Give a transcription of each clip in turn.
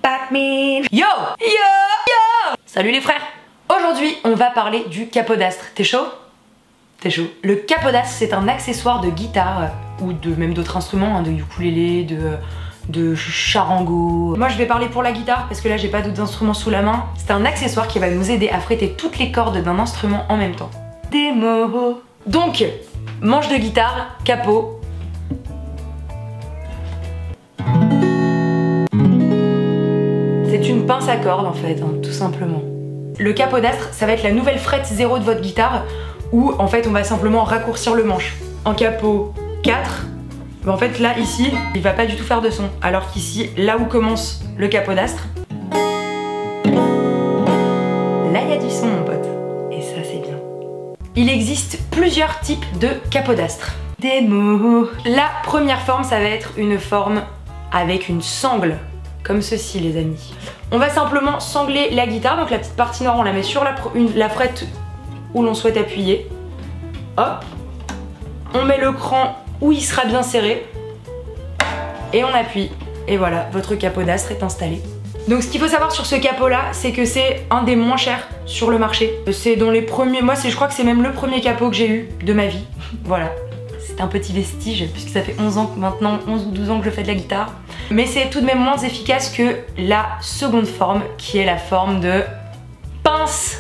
Batman. Yo! Yo! Yo! Salut les frères! Aujourd'hui, on va parler du capodastre. T'es chaud? T'es chaud. Le capodastre, c'est un accessoire de guitare ou même d'autres instruments, hein, de ukulélé, de charango. Moi je vais parler pour la guitare parce que là j'ai pas d'autres instruments sous la main. C'est un accessoire qui va nous aider à fréter toutes les cordes d'un instrument en même temps. Démo. Donc, manche de guitare, capot. C'est une pince à cordes en fait, hein, tout simplement. Le capodastre, ça va être la nouvelle frette 0 de votre guitare où en fait on va simplement raccourcir le manche. En capot 4, mais en fait là ici il va pas du tout faire de son, alors qu'ici là où commence le capodastre, là il y a du son mon pote, et ça c'est bien. Il existe plusieurs types de capodastre. Démo. La première forme, ça va être une forme avec une sangle, comme ceci les amis. On va simplement sangler la guitare, donc la petite partie noire on la met sur la frette où l'on souhaite appuyer. Hop. On met le cran où il sera bien serré. Et on appuie. Et voilà, votre capodastre est installé. Donc ce qu'il faut savoir sur ce capot là, c'est que c'est un des moins chers sur le marché. C'est dans les premiers, moi je crois que c'est même le premier capot que j'ai eu de ma vie. Voilà. C'est un petit vestige puisque ça fait 11 ans maintenant, 11 ou 12 ans que je fais de la guitare. Mais c'est tout de même moins efficace que la seconde forme qui est la forme de pince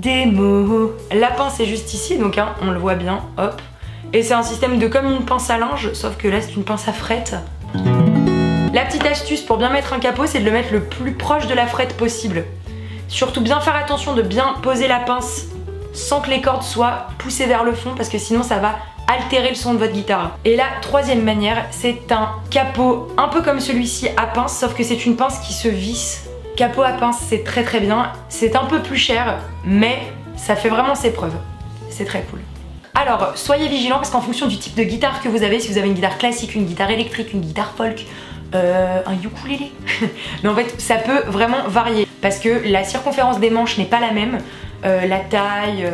démo. La pince est juste ici, donc hein, on le voit bien, hop. Et c'est un système de comme une pince à linge, sauf que là c'est une pince à frette. La petite astuce pour bien mettre un capot, c'est de le mettre le plus proche de la frette possible. Surtout bien faire attention de bien poser la pince sans que les cordes soient poussées vers le fond, parce que sinon ça va altérer le son de votre guitare. Et la troisième manière, c'est un capot un peu comme celui-ci à pince, sauf que c'est une pince qui se visse. Capot à pince, c'est très très bien. C'est un peu plus cher, mais ça fait vraiment ses preuves. C'est très cool. Alors, soyez vigilants parce qu'en fonction du type de guitare que vous avez, si vous avez une guitare classique, une guitare électrique, une guitare folk, un ukulélé, mais en fait, ça peut vraiment varier parce que la circonférence des manches n'est pas la même. La taille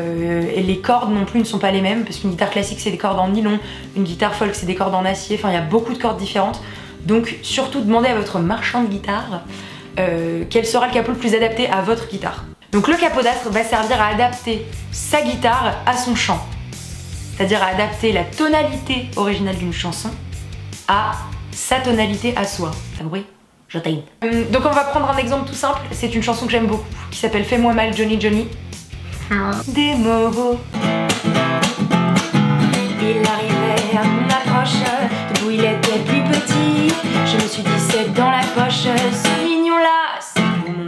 et les cordes non plus ne sont pas les mêmes parce qu'une guitare classique c'est des cordes en nylon, une guitare folk c'est des cordes en acier, enfin il y a beaucoup de cordes différentes. Donc surtout demandez à votre marchand de guitare quel sera le capot le plus adapté à votre guitare. Donc le capodastre va servir à adapter sa guitare à son chant, c'est-à-dire à adapter la tonalité originale d'une chanson à sa tonalité à soi. T'as compris? Je t'aime. Donc on va prendre un exemple tout simple, c'est une chanson que j'aime beaucoup qui s'appelle Fais-moi mal Johnny Johnny. Démo. Il arrivait à mon approche, debout il était plus petit. Je me suis dit c'est dans la poche, ce mignon là, c'est pour mon.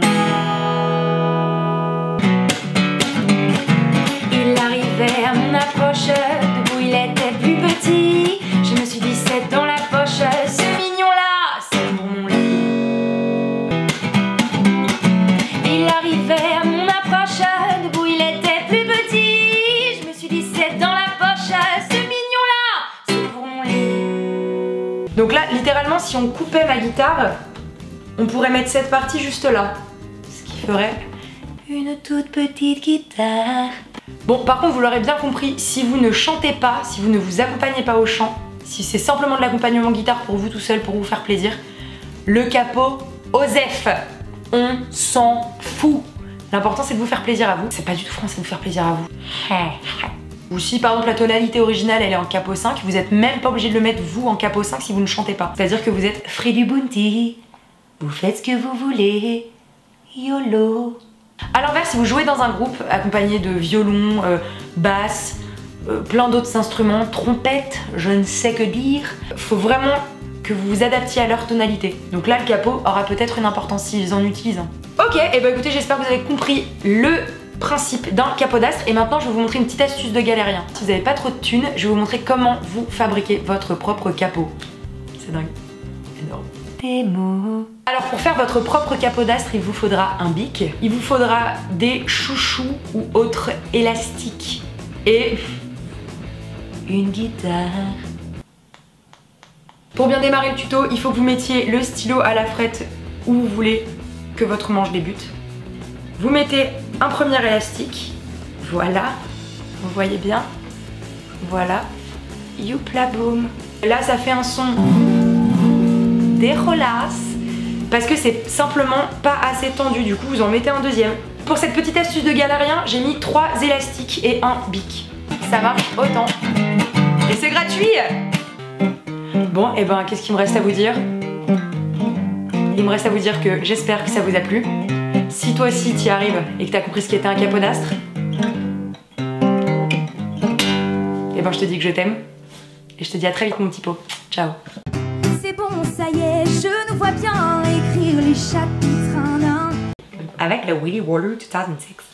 Il arrivait à mon approche, debout il était plus petit. Je me suis dit c'est dans la poche, ce mignon là, c'est pour mon lit. Il arrivait à mon approche, debout il était plus petit. Je me suis dit c'est dans la poche, ce mignon là, c'est pour mon lit. Donc là, littéralement, si on coupait ma guitare, on pourrait mettre cette partie juste là. Ce qui ferait une toute petite guitare. Bon, par contre, vous l'aurez bien compris, si vous ne chantez pas, si vous ne vous accompagnez pas au chant, si c'est simplement de l'accompagnement guitare pour vous tout seul, pour vous faire plaisir, le capot, OSEF, on s'en fout. L'important c'est de vous faire plaisir à vous. C'est pas du tout français de vous faire plaisir à vous. Ou si par exemple la tonalité originale elle est en capot 5, vous êtes même pas obligé de le mettre vous en capot 5 si vous ne chantez pas. C'est-à-dire que vous êtes free du bounty, vous faites ce que vous voulez, YOLO. A l'inverse, si vous jouez dans un groupe accompagné de violon, basse, plein d'autres instruments, trompette, je ne sais que dire, faut vraiment que vous vous adaptiez à leur tonalité. Donc là le capot aura peut-être une importance s'ils en utilisent. Ok, et bah écoutez, j'espère que vous avez compris le principe d'un capodastre et maintenant je vais vous montrer une petite astuce de galérien. Si vous n'avez pas trop de thunes, je vais vous montrer comment vous fabriquez votre propre capot. C'est dingue, énorme. Démo. Alors pour faire votre propre capodastre, il vous faudra un bic, il vous faudra des chouchous ou autres élastiques et une guitare. Pour bien démarrer le tuto, il faut que vous mettiez le stylo à la frette où vous voulez que votre manche débute. Vous mettez un premier élastique, voilà, vous voyez bien, voilà, youpla boum. Là ça fait un son dégueulasse parce que c'est simplement pas assez tendu, du coup vous en mettez un deuxième. Pour cette petite astuce de galérien, j'ai mis 3 élastiques et un bic. Ça marche autant. Et c'est gratuit. Bon, et ben qu'est-ce qu'il me reste à vous dire? Il me reste à vous dire que j'espère que ça vous a plu. Si toi aussi t'y arrives et que t'as compris ce qu'était un capodastre, et ben je te dis que je t'aime. Et je te dis à très vite mon petit pot. Ciao. C'est bon, ça y est, je nous vois bien écrire les chapitres un à un. Avec le Willy Waller 2006.